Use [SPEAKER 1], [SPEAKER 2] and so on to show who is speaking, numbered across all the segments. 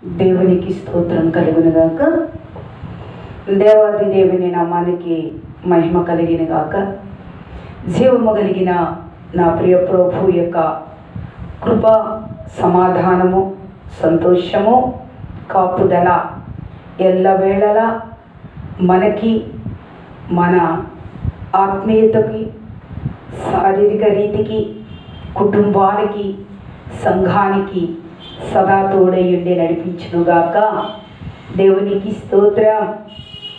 [SPEAKER 1] దేవునికి స్తోత్రం కలుగునుగాక. దేవాది దేవుని నామానికి మహిమ కలిగినగాక. జీవము కలిగిన నా ప్రియ ప్రభు యొక్క కృప, సమాధానము, సంతోషము, కాపుదల ఎల్లవేళలా మనకి, మన ఆత్మీయతకి, శారీరక రీతికి, కుటుంబానికి, సంఘానికి సదా తోడయుండి నడిపించునుగాక. దేవునికి స్తోత్రం.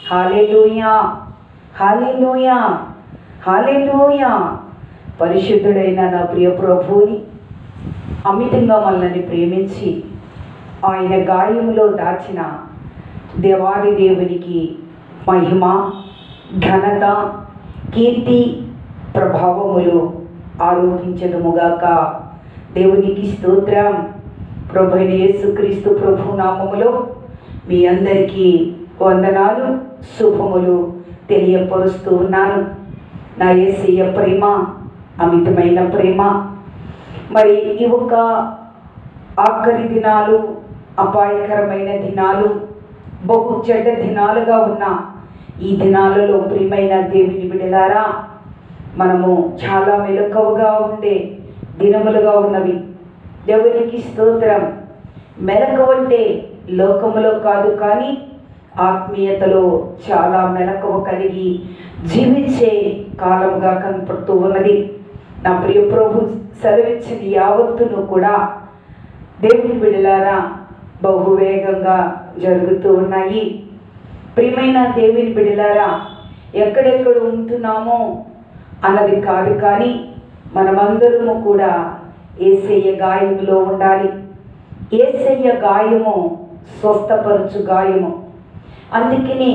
[SPEAKER 1] హల్లెలూయా, హల్లెలూయా, హల్లెలూయా. పరిశుద్ధుడైన నా ప్రియ ప్రభువుని అమితంగా మనల్ని ప్రేమించి ఆయన గాయములో దాచిన దేవాది దేవునికి మహిమ, ఘనత, కీర్తి, ప్రభావములు ఆరోపించదుముగాక. దేవునికి స్తోత్రం. ప్రభు అయిన యేసుక్రీస్తు ప్రభు నామములో మీ అందరికీ వందనాలు, శుభములు తెలియపరుస్తూ ఉన్నాను. నా యేసయ్య ప్రేమ అమితమైన ప్రేమ. మరి ఈ ఒక ఆఖరి దినాలు, అపాయకరమైన దినాలు, బహు చెడ్డ దినాలుగా ఉన్న ఈ దినాలలో ప్రియమైన దేవుని బిడ్డలారా, మనము చాలా మెలకువగా ఉండే దినములుగా ఉన్నవి. దేవునికి స్తోత్రం. మెలకువంటే లోకములో కాదు, కానీ ఆత్మీయతలో చాలా మెలకువ కలిగి జీవించే కాలముగా కనపడుతూ ఉన్నది. నా ప్రియ ప్రభు సెలవిచ్చిన యావత్తును కూడా దేవుని బిడ్డలారా బహువేగంగా జరుగుతూ ఉన్నాయి. ప్రియమైన దేవుని బిడ్డలారా, ఎక్కడెక్కడ ఉంటున్నామో అన్నది కాదు, కానీ మనమందరము కూడా యేసయ్య గాయములో ఉండాలి. యేసయ్య గాయము స్వస్థపరచు గాయము. అందుకని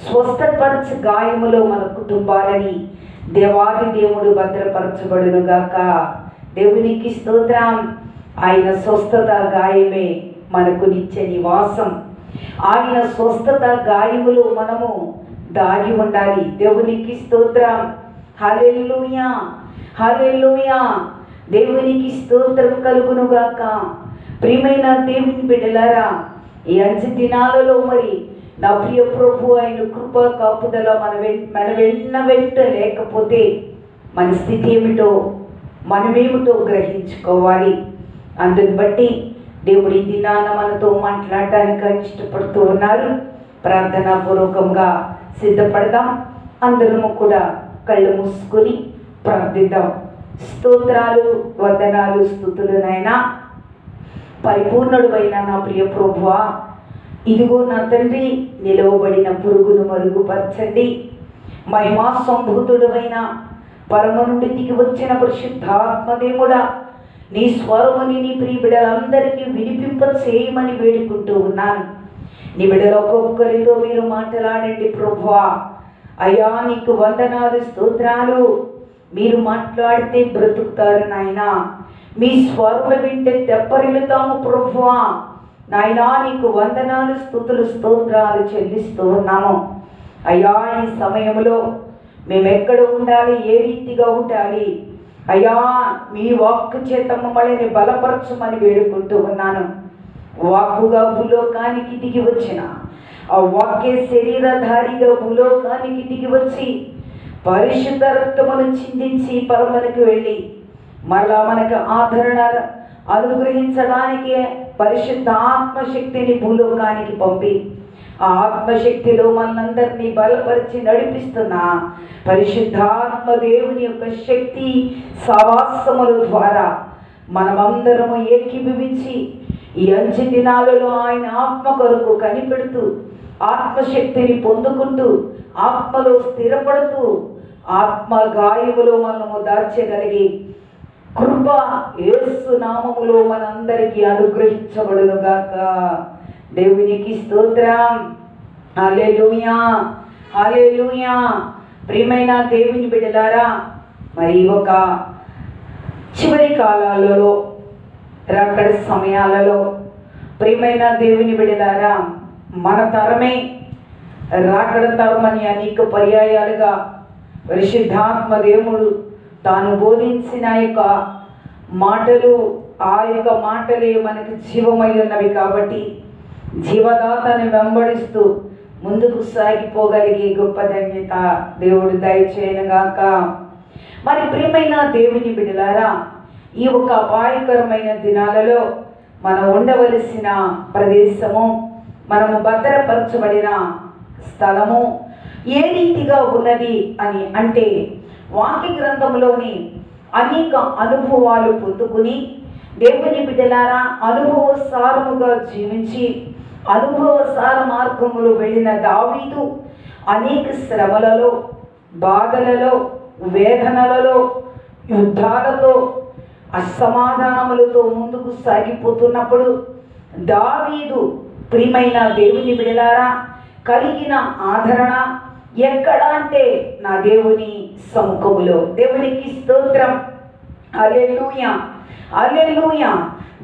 [SPEAKER 1] స్వస్థపరచు గాయములో మన కుటుంబాలని దేవాది దేవుడు భద్రపరచబడునుగాక. దేవునికి స్తోత్రం. ఆయన స్వస్థత గాయమే మనకు నిత్య నివాసం. ఆయన స్వస్థత గాయములో మనము దాగి ఉండాలి. దేవునికి స్తోత్రం. హల్లెలూయా, హల్లెలూయా. దేవునికి స్తోత్రం కలుగునుగాక. ప్రియమైన దేవుని బిడ్డలారా, ఈ అంచె దినాలలో మరి నా ప్రియ ప్రభు ఆయన కృప, కాపుదల మన వెంట లేకపోతే మన స్థితి ఏమిటో, మనమేమిటో గ్రహించుకోవాలి. అందుని బట్టి దేవుడి దినాన మనతో మాట్లాడడానికి ఇష్టపడుతూ ఉన్నారు. ప్రార్థనాపూర్వకంగా సిద్ధపడదాం. అందరము కూడా కళ్ళు మూసుకొని ప్రార్థిద్దాం. స్తోత్రాలు, వందనాలు, స్తుతులు నాయనా. పరిపూర్ణుడు అయిన నా ప్రియ ప్రభువా, ఇదిగో నా తండ్రి, నిలవబడిన పురుగును మరుగుపరచండి. మహిమా సంభూతుడు అయిన పరమ నుండి దిగి వచ్చిన పరిశుద్ధాత్మదేవుడా, నీ స్వరముని నీ ప్రియ బిడ్డలందరికీ వినిపింప చేయమని వేడుకుంటూ ఉన్నాను. నీ బిడ్డలు ఒక్కొక్కరితో మీరు మాట్లాడండి ప్రభువా. అయ్యా, నీకు వందనాలు, స్తోత్రాలు. మీరు మాట్లాడితే బ్రతుకుతారు నాయనా. మీ స్వరము వింటే తెప్పరిల్లుతాము ప్రభువా. నాయనా, నీకు వందనాలు, స్తుతులు, స్తోత్రాలు చెల్లిస్తూ ఉన్నాము. అయ్యా, ఈ సమయంలో మేము ఎక్కడ ఉండాలి, ఏ రీతిగా ఉండాలి అయ్యా, మీ వాక్కు చేత మమ్మల్ని బలపరచమని వేడుకుంటూ ఉన్నాను. వాక్కుగా భూలోకానికి దిగి వచ్చిన ఆ వాక్య శరీరధారిగా భూలోకానికి దిగి వచ్చి పరిశుద్ధ రక్తమును చిందించి పరమునకు వెళ్ళి మరలా మనకు ఆదరణ అనుగ్రహించడానికి పరిశుద్ధ ఆత్మశక్తిని భూలోకానికి పంపి ఆ ఆత్మశక్తిలో మనందరినీ బలపరిచి నడిపిస్తున్న పరిశుద్ధాత్మ దేవుని యొక్క శక్తి సవాసముల ద్వారా మనమందరము ఏకీభవించి ఈ అంచె దినాలలో ఆయన ఆత్మ కొరకు కనిపెడుతూ, ఆత్మశక్తిని పొందుకుంటూ, ఆత్మలో స్థిరపడుతూ, ఆత్మ గాయములో మనము దాచగలిగి కృప యేసు నామములో మనందరికీ అనుగ్రహించబడునుగాక. దేవునికి స్తోత్రం. హల్లెలూయా, హల్లెలూయా. ప్రియమైన దేవుని బిడ్డలారా, మరి ఒక చివరి కాలాలలో, రాకడ సమయాలలో ప్రియమైన దేవుని బిడ్డలారా, మన తరమే రాకడ తరమని అనేక పర్యాయాలుగా పరిశుద్ధాత్మ దేవుడు తాను బోధించిన యొక్క మాటలు ఆ యొక్క మాటలే మనకు జీవమై ఉన్నవి కాబట్టి జీవదాతని వెంబడిస్తూ ముందుకు సాగిపోగలిగే గొప్ప ధన్యత దేవుడు దయచేయనుగాక. మరి ప్రియమైన దేవుని బిడ్డలారా, ఈ ఒక అపాయకరమైన దినాలలో మనం ఉండవలసిన ప్రదేశము, మనము భద్రపరచబడిన స్థలము ఏ రీతిగా ఉన్నది అని అంటే, వాక్య గ్రంథంలోని అనేక అనుభవాలు పొందుకుని దేవుని బిడ్డలారా అనుభవసారముగా జీవించి అనుభవసార మార్గములు వెళ్ళిన దావీదు అనేక శ్రమలలో, బాధలలో, వేదనలలో, యుద్ధాలతో, అసమాధానములతో ముందుకు సాగిపోతున్నప్పుడు దావీదు ప్రియమైన దేవుని బిడ్డలారా కలిగిన ఆదరణ ఎక్కడ అంటే నా దేవుని సముఖములో. దేవునికి స్తోత్రం. హల్లెలూయా, హల్లెలూయా.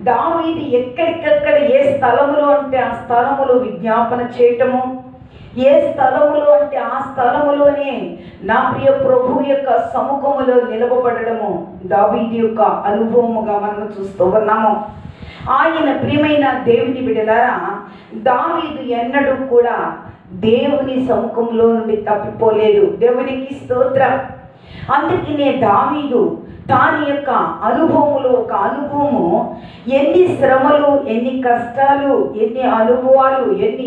[SPEAKER 1] దావీదు ఎక్కడికక్కడ ఏ స్థలములో అంటే ఆ స్థలములో విజ్ఞాపన చేయటము, ఏ స్థలములో అంటే ఆ స్థలములోనే నా ప్రియ ప్రభు యొక్క సముఖములో నిలవబడము దావీదు యొక్క అనుభవముగా మనము చూస్తూ ఉన్నాము. ఆయన ప్రియమైన దేవుని బిడ్డలారా దావీదు ఎన్నడూ కూడా దేవుని సముఖంలో నుండి తప్పిపోలేదు. దేవునికి స్తోత్రం. అందుకనే దావీదు తాని యొక్క అనుభవములో ఒక అనుభవము, ఎన్ని శ్రమలు, ఎన్ని కష్టాలు, ఎన్ని అనుభవాలు, ఎన్ని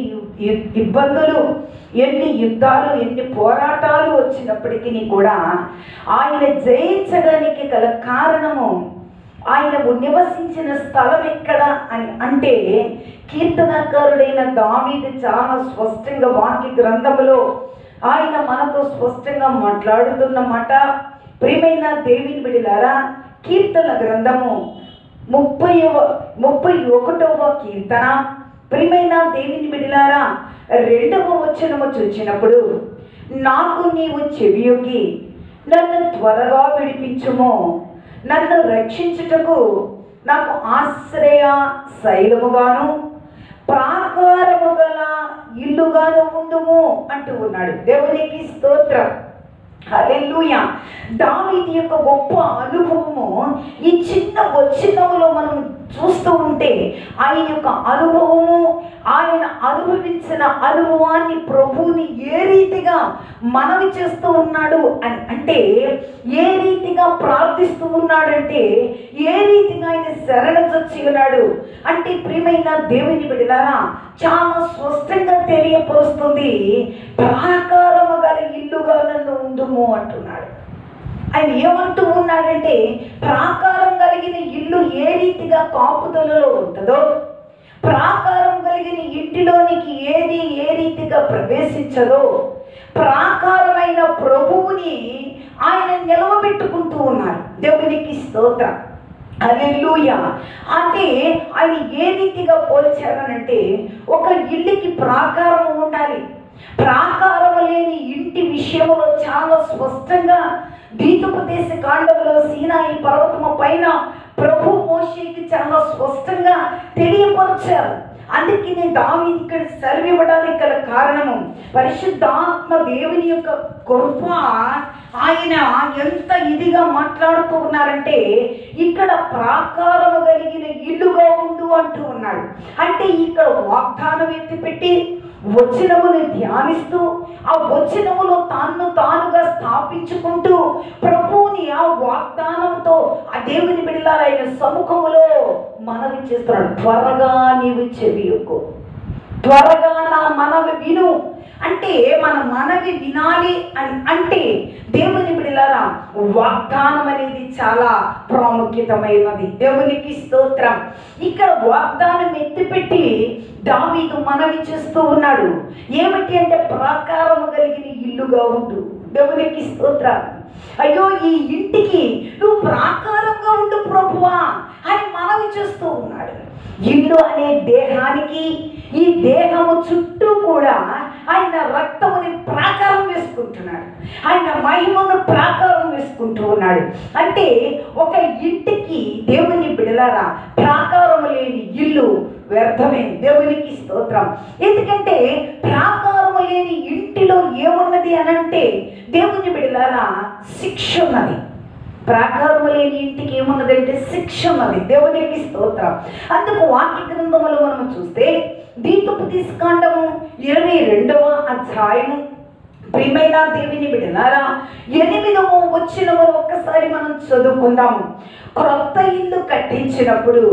[SPEAKER 1] ఇబ్బందులు, ఎన్ని యుద్ధాలు, ఎన్ని పోరాటాలు వచ్చినప్పటికీ కూడా ఆయన జయించడానికి గల కారణము, ఆయన నివసించిన స్థలం ఎక్కడ అని అంటే కీర్తనకారుడైన దావీదు చాలా స్పష్టంగా వాక్య గ్రంథములో ఆయన మనతో స్పష్టంగా మాట్లాడుతున్న మాట. ప్రియమైన దేవుని బిడ్డలారా కీర్తన గ్రంథము 31వ కీర్తన ప్రియమైన దేవుని బిడ్డలారా 2వ వచనము చూచినప్పుడు, నాకు నీవు చెవియొగ్గి నన్ను త్వరగా విడిపించుము, నన్ను రక్షించుటకు నాకు ఆశ్రయ శైలముగాను ప్రాకారము గల ఇల్లుగాను ఉండుము అంటూ ఉన్నాడు. దేవునికి స్తోత్రం. హల్లెలూయా. దావీదు యొక్క గొప్ప అనుభవము ఈ చిన్న వచనములో మనం చూస్తూ ఉంటే ఆయన యొక్క అనుభవము, ఆయన అనుభవించిన అనుభవాన్ని ప్రభువుని ఏ రీతిగా మనవి చేస్తూ ఉన్నాడు అని అంటే, ఏ రీతిగా ప్రార్థిస్తూ ఉన్నాడంటే, ఏ రీతిగా ఆయన శరణొచ్చి ఉన్నాడు అంటే ప్రియమైన దేవుని బిడ్డలారా చాలా స్పష్టంగా తెలియపరుస్తుంది. ప్రాకారము గల ఇల్లుగా నన్ను ఉండుము అంటున్నాడు. ఆయన ఏమంటూ ఉన్నాడంటే, ప్రాకారం కలిగిన ఇల్లు ఏ రీతిగా కాపుదలలో ఉంటుందో, ప్రాకారం కలిగిన ఇంటిలోనికి ఏది ఏ రీతిగా ప్రవేశించదో, ప్రాకారమైన ప్రభువుని ఆయన నిలవబెట్టుకుంటూ ఉన్నారు. దేవునికి స్తోత్రం. హల్లెలూయా. అంటే ఆయన ఏ రీతిగా పోల్చారనంటే, ఒక ఇల్లుకి ప్రాకారం ఉండాలి. ప్రాకారం లేని ఇంటి విషయంలో చాలా స్పష్టంగా ద్వితోపదేశ కాండములో సీనాయి పర్వతము పైన ప్రభు మోషేకి చాలా స్పష్టంగా తెలియపరిచారు. అందుకనే దావీదు ఇక్కడ సెలవివ్వడానికి గల కారణము, పరిశుద్ధాత్మ దేవుని యొక్క కృప ఆయన ఎంత ఇదిగా మాట్లాడుతూ ఉన్నారంటే, ఇక్కడ ప్రాకారము కలిగిన ఇల్లుగా ఉండు అంటూ ఉన్నాడు. అంటే ఇక్కడ వాగ్దానం ఎత్తిపెట్టి వచనమును ధ్యానిస్తూ ఆ వచనములో తానుగా స్థాపించుకుంటూ ప్రభువుని ఆ వాగ్దానంతో ఆ దేవుని బిడ్డలారా ఆయన సముఖములో మనవి చేస్తున్నాడు. త్వరగా నీవు చెవియొగ్గు, త్వరగా నా మనవి విను. అంటే మన మనవి వినాలి అని అంటే దేవుని బిడ్డలారా వాగ్దానం అనేది చాలా ప్రాముఖ్యతమైనది. దేవునికి స్తోత్రం. ఇక్కడ వాగ్దానం ఎత్తిపెట్టి దావీదు మనవి చేస్తూ ఉన్నాడు. ఏమిటి అంటే ప్రాకారము కలిగిన ఇల్లుగా ఉండు. దేవునికి స్తోత్రం. అయ్యో ఈ ఇంటికి నువ్వు ప్రాకారంగా ఉండు ప్రభువా అని మనవి చేస్తూ ఉన్నాడు. ఇల్లు అనే దేహానికి, ఈ దేహము చుట్టూ కూడా ఆయన రక్తముని ప్రాకారం వేసుకుంటున్నాడు, ఆయన మహిమను ప్రాకారం వేసుకుంటూ ఉన్నాడు. అంటే ఒక ఇంటికి దేవుని బిడలారా ప్రాకారం లేని ఇల్లు వ్యర్థమే. దేవునికి స్తోత్రం. ఎందుకంటే ప్రాకారం లేని ఇంటిలో ఏమున్నది అని అంటే దేవుని బిడలారా శిక్ష ఉన్నది. ప్రాకారం లేని ఇంటికి ఏమున్నదంటే శిక్ష ఉన్నది. దేవునికి స్తోత్రం. అందుకు వాక్య గ్రంథములో మనం చూస్తే దీతోపదేశకాండము 22వ అధ్యాయము ప్రియమైన దేవుని బిడ్డలారా 8వ వచనము ఒక్కసారి మనం చదువుకుందాము. క్రొత్త ఇల్లు కట్టించినప్పుడు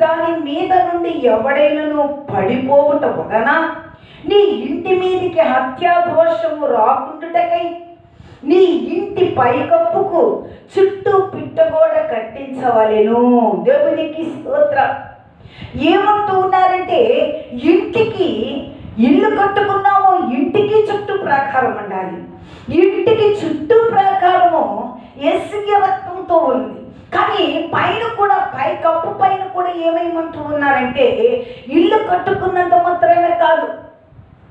[SPEAKER 1] దాని మీద నుండి ఎవడైనను పడిపోవుట వలన నీ ఇంటి మీదికి హత్యా దోషము రాకుండుటకై నీ ఇంటి పైకప్పుకు చుట్టూ పిట్టగోడ కట్టించవలెను. దేవునికి స్తోత్రం. ఏమంటూ ఉన్నారంటే, ఇంటికి ఇల్లు కట్టుకున్నాము, ఇంటికి చుట్టూ ప్రాకారం ఉండాలి. ఇంటికి చుట్టూ ప్రాకారము యేసయ్య రక్తంతో ఉంది. కానీ పైన కూడా కప్పు పైన కూడా ఏమేమంటూ ఉన్నారంటే, ఇల్లు కట్టుకున్నంత మాత్రమే కాదు,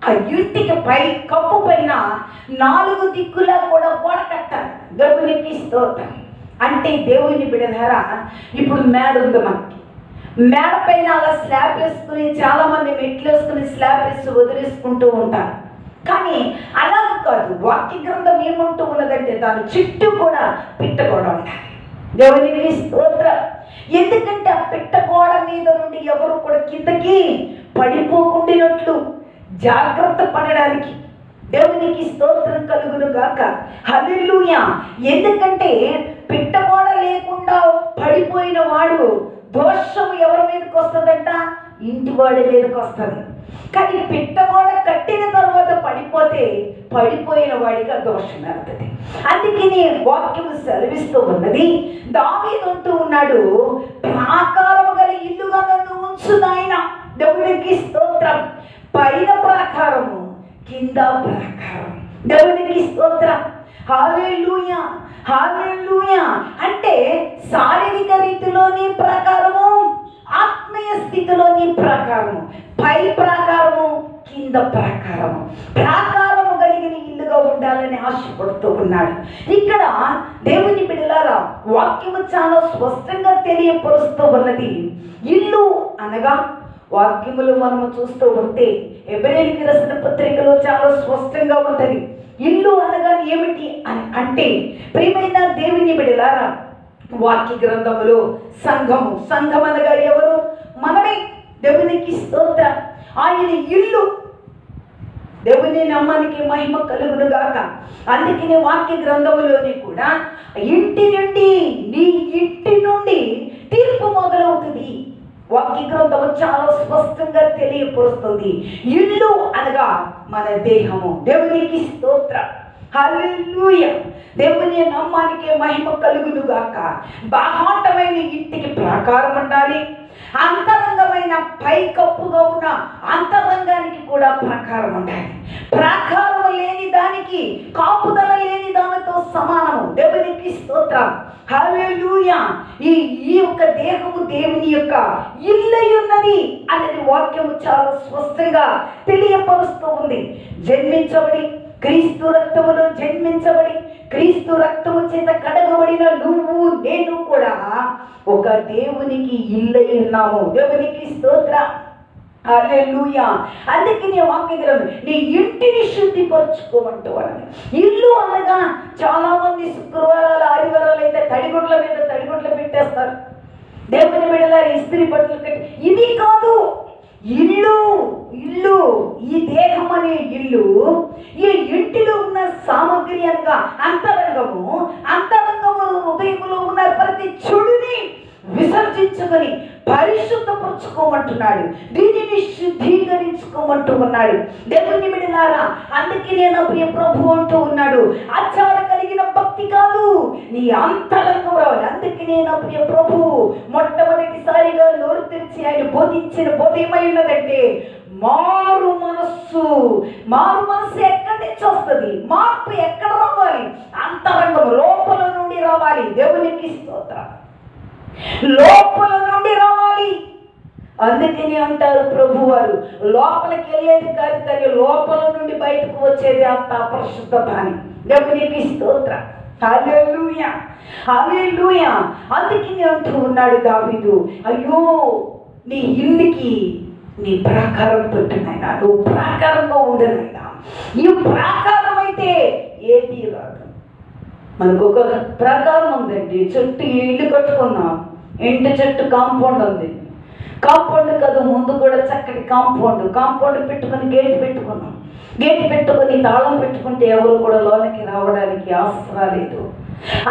[SPEAKER 1] ఆ ఇంటికి కప్పు పైన 4 దిక్కులా కూడా గోడ కట్టాలి. దేవునికి స్తోత్రం. అంటే దేవుని బిడ్డలారా, ఇప్పుడు మేడ ఉంది మనకి. మేడ పైన అలా స్లాబ్ వేసుకుని చాలామంది మెట్లు వేసుకుని స్లాబ్ వేసి వదిలేసుకుంటూ ఉంటారు. కానీ అలా కాదు. వాక్య గ్రంథం ఏమంటూ ఉన్నదంటే, దాని చుట్టూ కూడా పిట్టగోడ ఉండాలి. దేవునికి స్తోత్రం. ఎందుకంటే ఆ పిట్టగోడ మీద నుండి ఎవరు కూడా కిందకి పడిపోకుండానట్లు జాగ్రత్త పడడానికి. దేవునికి స్తోత్రం కలుగును గాక. హల్లెలూయా. ఎందుకంటే పిట్టగోడ లేకుండా పడిపోయిన వాడు దోషం ఎవరి మీదకి వస్తుందంట? ఇంటి వాడి మీదకి వస్తుంది. కానీ పిట్టగోడ కట్టిన తర్వాత పడిపోతే పడిపోయిన వాడికి ఆ దోషం వెళ్తుంది. అందుకని వాక్యం సెలవిస్తూ ఉన్నది, దావీదు అంటూ ఉన్నాడు, ప్రాకారము గల ఇల్లుగా నన్ను ఉంచు నాయనా. దేవునికి స్తోత్రం. పైన ప్రాకారము, కింద ప్రాకారం. దేవునికి స్తోత్రం. హల్లెలూయా, హల్లెలూయా. అంటే శారీరక రీతిలోని ప్రాకారము, ఆత్మీయ స్థితిలోని ప్రాకారము, పై ప్రాకారము, కింద ప్రాకారము. ప్రాకారము కలిగిన ఇల్లుగా ఉండాలని ఆశపడుతూ ఉన్నాడు. ఇక్కడ దేవుని బిడ్డలారా, వాక్యము చాలా స్పష్టంగా తెలియపరుస్తూ ఉన్నది. ఇల్లు అనగా వాక్యములు మనము చూస్తూ ఉంటే హెబ్రీయులకు రాసిన పత్రికలో చాలా స్పష్టంగా ఉంటుంది. ఇల్లు అనగా ఏమిటి అంటే, ప్రియమైన దేవుని బిడ్డలారా, వాక్య గ్రంథములో సంఘం అనగా ఎవరు? మనమే. దేవునికి స్తోత్రం. ఆయన ఇల్లు. దేవుని నామానికి మహిమ కలుగును గాక. అందుకనే వాక్య గ్రంథములోని కూడా ఇంటి నుండి తీర్పు మొదలవుతుంది. వాక్య గ్రంథము చాలా స్పష్టంగా తెలియపరుస్తుంది. ఇల్లు అనగా మన దేహము. దేవునికి స్తోత్రం. హల్లెలూయా. దేవుని నామానికి మహిమ కలుగును గాక. బాహాటమైన ఇంటికి ప్రాకారం ఉండాలి. అంతరంగమైన పైకప్పుగా ఉన్న అంతరంగానికి కూడా ప్రాకారం ఉండాలి. ప్రాకారం లేని దానికి కాపుదల లేని దానితో సమానము. దేవునికి స్తోత్రం. హల్లెలూయా. ఈ యొక్క దేహము దేవుని యొక్క ఇల్లై ఉన్నది అనేది వాక్యము చాలా స్పష్టంగా తెలియపరుస్తూ ఉంది. జన్మించబడి క్రీస్తు రక్తములో జన్మించబడి క్రీస్తు రక్తము చేత కడగబడిన నువ్వు నేను కూడా ఒక దేవునికి ఇల్లై ఉన్నాము. దేవునికి స్తోత్రం. హల్లెలూయా. అందుకని వాక్య గ్రంథం నీ ఇంటిని శుద్ధిపరచుకోమంటూ అన్నది. ఇల్లు అనగా చాలా మంది శుక్రవారాలు ఆదివారాలు అయితే తడిగుడ్ల మీద తడిగుడ్లు పెట్టేస్తారు. దేవుని బిడ్డలారా, ఇస్త్రీ బట్టలు కట్టి, ఇది కాదు. ఇల్లు ఈ దేహం అనే ఇల్లు, ఈ ఇంటిలో ఉన్న సామగ్రి అనగా అంతరంగము హృదయంలో ఉన్న ప్రతి చెడుని విసర్జించుకొని పరిశుద్ధపరచుకోమంటున్నాడు. దీనిని శుద్ధీకరించుకోమంటూ ఉన్నాడు. దేవుని బిడ్డలారా, అందుకే నేను ప్రియ ప్రభు అంటూ ఉన్నాడు, ఆచార కలిగిన భక్తి కాదు, నీ అంతరంగం రావాలి. అందుకే నేను ప్రియ ప్రభు మొట్టమొదటిసారిగా నోరు తెరిచి ఆయన బోధించిన బోధ ఏమై ఉన్నదంటే, మారు మనస్సు ఎక్కడి నుంచి వస్తుంది? మార్పు ఎక్కడ రావాలి? అంతరంగం లోపల నుండి రావాలి. దేవునికి స్తోత్రం. లోపల నుండి రావాలి. అందుకని అంటారు ప్రభు వారు, లోపలికి వెళ్ళేది కాదు, కానీ లోపల నుండి బయటకు వచ్చేది అంత అపరిశుద్ధత అని. దేవునికి స్తోత్రం. హల్లెలూయా, హల్లెలూయా. అందుకని అంటూ ఉన్నాడు దావీదు, అయ్యో నీ ఇల్లుకి నీ ప్రాకారం పెట్టునైనా, నువ్వు ప్రాకారంగా ఉండనైనా. ఈ ప్రాకారం అయితే ఏది రాదు. మనకు ఒక ప్రాకారం ఉందండి, చుట్టూ ఇల్లు కట్టుకున్నాం, ఇంటి చుట్టూ కాంపౌండ్ ఉంది. కాంపౌండ్ కాదు, ముందు కూడా చక్కటి కాంపౌండ్ పెట్టుకుని గేట్ పెట్టుకున్నాం. గేట్ పెట్టుకుని తాళం పెట్టుకుంటే ఎవరు కూడా లోనికి రావడానికి ఆసరా లేదు.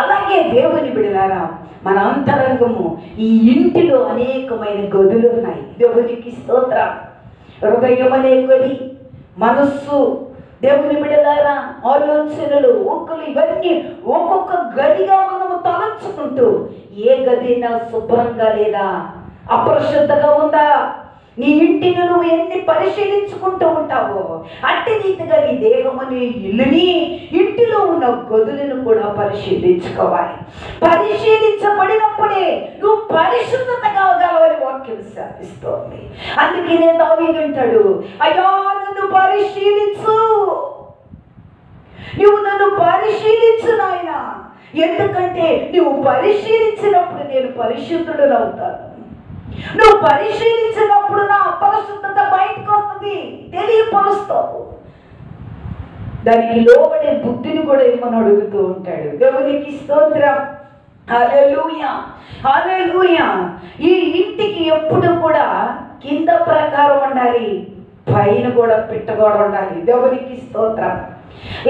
[SPEAKER 1] అలాగే దేవుని బిడ్డలారా, మన అంతరంగము, ఈ ఇంటిలో అనేకమైన గదులు ఉన్నాయి. దేవునికి స్తోత్రం. హృదయం అనే గది, మనస్సు, దేవుని బిడ్డలారా, ఆలోచనలు, ఒక్కలు, ఇవన్నీ ఒక్కొక్క గదిగా మనము తలంచుకుంటూ, ఏ గదినా శుభ్రంగా లేదా, అపరిశుద్ధంగా ఉందా, నీ ఇంటిని నువ్వు ఎన్ని పరిశీలించుకుంటూ ఉంటావో అట్టి రీతిగా నీ దేహం అనే ఇల్లుని, ఇంటిలో ఉన్న గదులను కూడా పరిశీలించుకోవాలి. పరిశీలించబడినప్పుడే నువ్వు పరిశుద్ధత కాగలవని వాక్యం శాపిస్తోంది. అందుకనే దావీదు అంటాడు, అయ్యా నన్ను పరిశీలించు, నువ్వు నన్ను పరిశీలించు నాయనా, ఎందుకంటే నువ్వు పరిశీలించినప్పుడు నేను పరిశుద్ధుడు అవుతాను. నువ్వు పరిశీలించినప్పుడు నా అపరిశుద్ధత బయటకు వస్తుంది, తెలియపరుస్తావు. దానికి లోబడే బుద్ధిని కూడా ఏమని అడుగుతూ ఉంటాడు. దేవునికి స్తోత్రం. హల్లెలూయా, హల్లెలూయా. ఈ ఇంటికి ఎప్పుడు కూడా కింద ప్రకారం ఉండాలి, పైన కూడా పిట్టగోడ ఉండాలి. దేవునికి స్తోత్రం.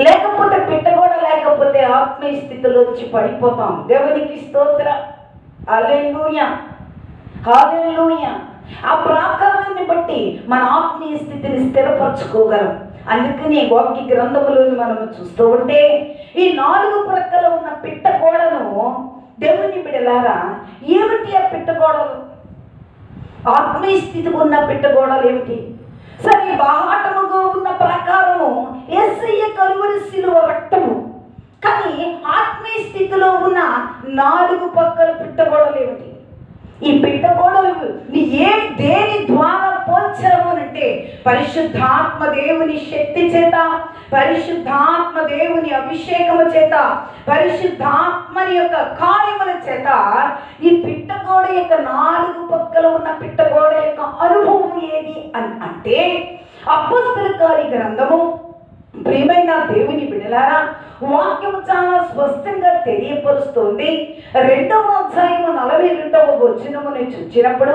[SPEAKER 1] లేకపోతే పిట్టగోడ లేకపోతే ఆత్మీయ స్థితిలోంచి పడిపోతాం. దేవునికి స్తోత్రం. హల్లెలూయా, హల్లెలూయా. ఆ ప్రాకారాన్ని బట్టి మన ఆత్మీయ స్థితిని స్థిరపరచుకోగలం. అందుకని వాక్య గ్రంథములను మనము చూస్తూ ఉంటే ఈ 4 ప్రక్కల ఉన్న పిట్టగోడను, దేవుని బిడ్డలారా, ఏమిటి ఆ పిట్టగోడలు? ఆత్మీయ స్థితికి ఉన్న పిట్టగోడలు ఏమిటి? సరే, బాహాటముగా ఉన్న ప్రకారము యేసయ్య కలువరి శిలువ రక్తము. కానీ ఆత్మీయ స్థితిలో ఉన్న 4 పక్కల పిట్టగోడలు ఏమిటి? ఈ పిట్టగోడలు దేని ద్వారా పోల్చాము అంటే పరిశుద్ధాత్మ దేవుని శక్తి చేత, పరిశుద్ధాత్మ దేవుని అభిషేకము చేత, పరిశుద్ధాత్మని యొక్క కార్యముల చేత ఈ పిట్టగోడ యొక్క 4 పక్కల ఉన్న పిట్టగోడ యొక్క అనుభవం ఏది అని అంటే, అపోస్తలుల కార్య గ్రంథము, ప్రియమైన దేవుని బిడ్డలారా, వాక్యము చాలా స్పష్టంగా తెలియపరుస్తుంది. 2వ అధ్యాయము 42వ వచనమును చూచినప్పుడు,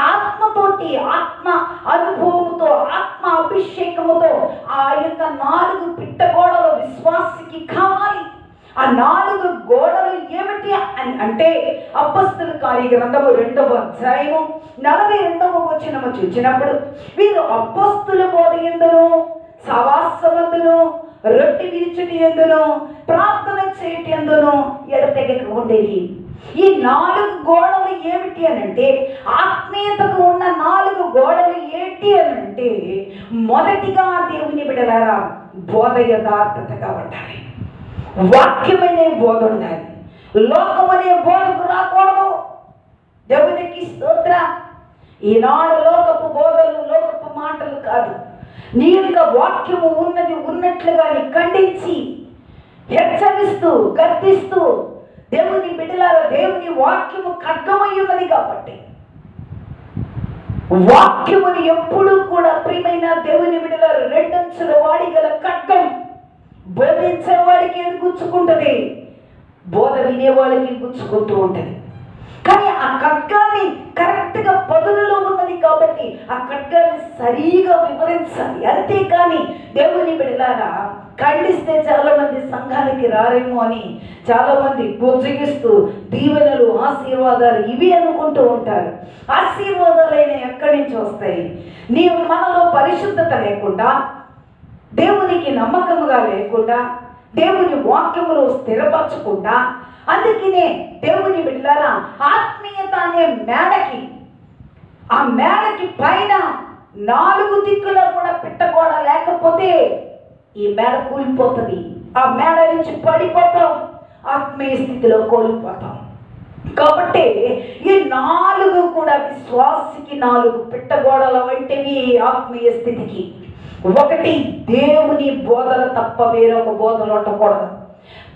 [SPEAKER 1] ఆత్మతోటి, ఆత్మ అనుభవముతో, ఆత్మ అభిషేకముతో ఆ యొక్క 4 పిట్టగోడలు విశ్వాసికి కావాలి. ఆ 4 గోడలు ఏమిటి అని అంటే, అపోస్తలుల కార్య గ్రంథము 2వ అధ్యాయము 42వ వచనము చూచినప్పుడు, వీరు అపోస్తలుల బోధ యందును, సవాసమందును, రొట్టె విరుచుటి యందును, ప్రార్థన చేయటి యందును ఎడతెగక ఉండేది. ఈ 4 గోడలు ఏమిటి అని అంటే, ఆత్మీయతకు ఉన్న 4 గోడలు ఏంటి అని అంటే, మొదటిగా దేవుని బిడ్డలారా, బోధ యథార్థతగా ఉండాలి. వాక్యమనే బోధ ఉండాలి. లోకమనే బోధకు రాకూడదు. దేవునికి స్తోత్రం. ఈనాడు లోకపు బోధలు, లోకపు మాటలు కాదు, నీ యొక్క వాక్యము ఉన్నది ఉన్నట్లుగా ఖండించి, హెచ్చరిస్తూ, గర్దిస్తూ, దేవుని బిడ్డలారా, దేవుని వాక్యము ఖడ్గమై ఉన్నది కాబట్టి వాక్యముని ఎప్పుడూ కూడా, ప్రియమైన దేవుని బిడ్డలారా, 2 అంచుల వాడి గల ఖడ్గం బోధించేవాడికి ఏది గుచ్చుకుంటుంది, బోధ వినేవాడికి గుచ్చుకుంటూ ఉంటుంది. కానీ ఆ ఖడ్గాన్ని కరెక్ట్గా పదులలో ఉన్నది కాబట్టి ఆ ఖడ్గాన్ని సరిగా వివరించాలి. అంతేకాని దేవుని బిడ్డలారా, ఖండిస్తే చాలా మంది సంఘానికి రారేమో అని చాలా మంది బుజ్జగిస్తూ దీవెనలు, ఆశీర్వాదాలు ఇవి అనుకుంటూ ఉంటారు. ఆశీర్వాదాలైన ఎక్కడి నుంచి వస్తాయి? నీవు మనలో పరిశుద్ధత లేకుండా, దేవునికి నమ్మకముగా లేకుండా, దేవుని వాక్యములో స్థిరపరచకుండా, అందుకనే దేవుని బిడ్డలారా, ఆత్మీయత అనే మేడకి, ఆ మేడకి పైన 4 దిక్కులో కూడా పిట్టగోడ లేకపోతే ఈ మేడ కూలిపోతుంది. ఆ మేడ నుంచి పడిపోతాం, ఆత్మీయ స్థితిలో కోల్పోతాం. కాబట్టి ఈ 4 కూడా విశ్వాసికి 4 పిట్టగోడల వంటివి ఆత్మీయ స్థితికి. 1, దేవుని బోధలు తప్ప వేరొక బోధలు ఉండకూడదు.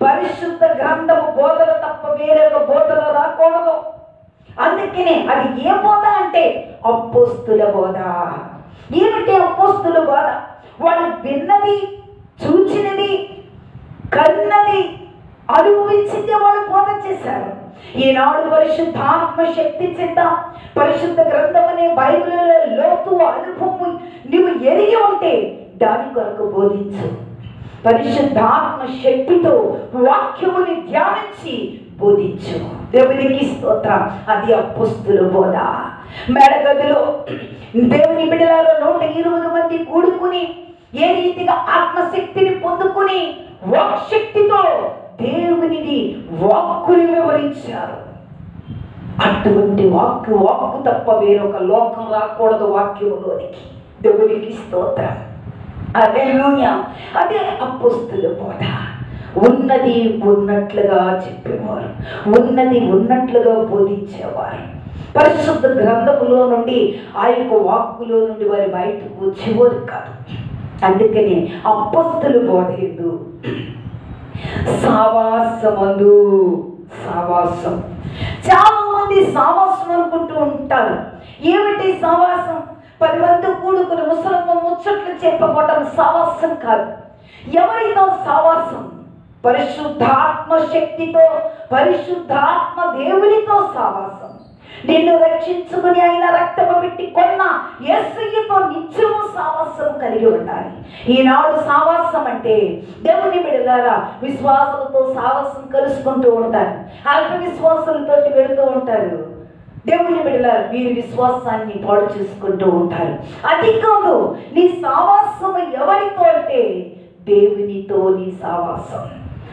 [SPEAKER 1] పరిశుద్ధ గ్రంథము బోధలు తప్ప వేరొక బోధలు రాకూడదు. అందుకనే అది ఏ బోధ అంటే అపోస్తుల బోధ. ఏమిటి అపోస్తుల బోధ? వాళ్ళు విన్నది, చూచినది, కన్నది, అనుభవించింది వాళ్ళు బోధ చేశారు. ఈనాడు పరిశుద్ధాత్మ శక్తి చేత పరిశుద్ధ గ్రంథం అనే బైబిల్లో లోతు అనుభవం నువ్వు ఎరిగి ఉంటే దాని కొరకు బోధించు. పరిశుద్ధాత్మ శక్తితో వాక్యముని ధ్యానించి బోధించు. దేవునికి స్తోత్రం. అది అపోస్తుల బోధ. మేడగదిలో దేవుని బిడ్డలారా 120 మంది కూడుకుని ఏ రీతిగా ఆత్మశక్తిని పొందుకుని వాక్శక్తితో దేవునిది వాక్కుని వివరించారు. అటువంటి వాక్కు తప్ప వేరొక లోకం రాకూడదు వాక్యములోనికి. దేవునికి స్తోత్రం. హల్లెలూయా. అదే అపోస్తుల బోధ. ఉన్నది ఉన్నట్లుగా చెప్పేవారు, ఉన్నది ఉన్నట్లుగా బోధించేవారు. పరిశుద్ధ గ్రంథములో నుండి ఆ యొక్క వాక్కులో నుండి వారి బయటకు వచ్చేవారు కాదు. అందుకని అపోస్తుల బోధ ఎందు సావాసమందు సావాసం. చాలా మంది సావాసం అనుకుంటూ ఉంటారు. ఏమిటి సావాసం? 10 మంది కూడుకుని ముసలమ్మ ముచ్చట్లు చెప్పబడడం సావాసం కాదు. ఎవరితో సావాసం? పరిశుద్ధాత్మ శక్తితో, పరిశుద్ధాత్మ దేవునితో సావాసం. నిన్ను రక్షించుకుని ఆయన రక్తము పెట్టి కొన్న యేసయ్యతో నిత్యము సావాసం కలిగి ఉండాలి. ఈనాడు సావాసం అంటే దేవుని బిడ్డలారా విశ్వాసులతో సావాసం కలుసుకుంటూ ఉంటారు, అల్ప విశ్వాసులతో వెళుతూ ఉంటారు. దేవుని బిడ్డలారా వీరి విశ్వాసాన్ని పాడు చేసుకుంటూ ఉంటారు. అది కాదు, నీ సావాసం ఎవరితో అంటే దేవునితో నీ సావాసం.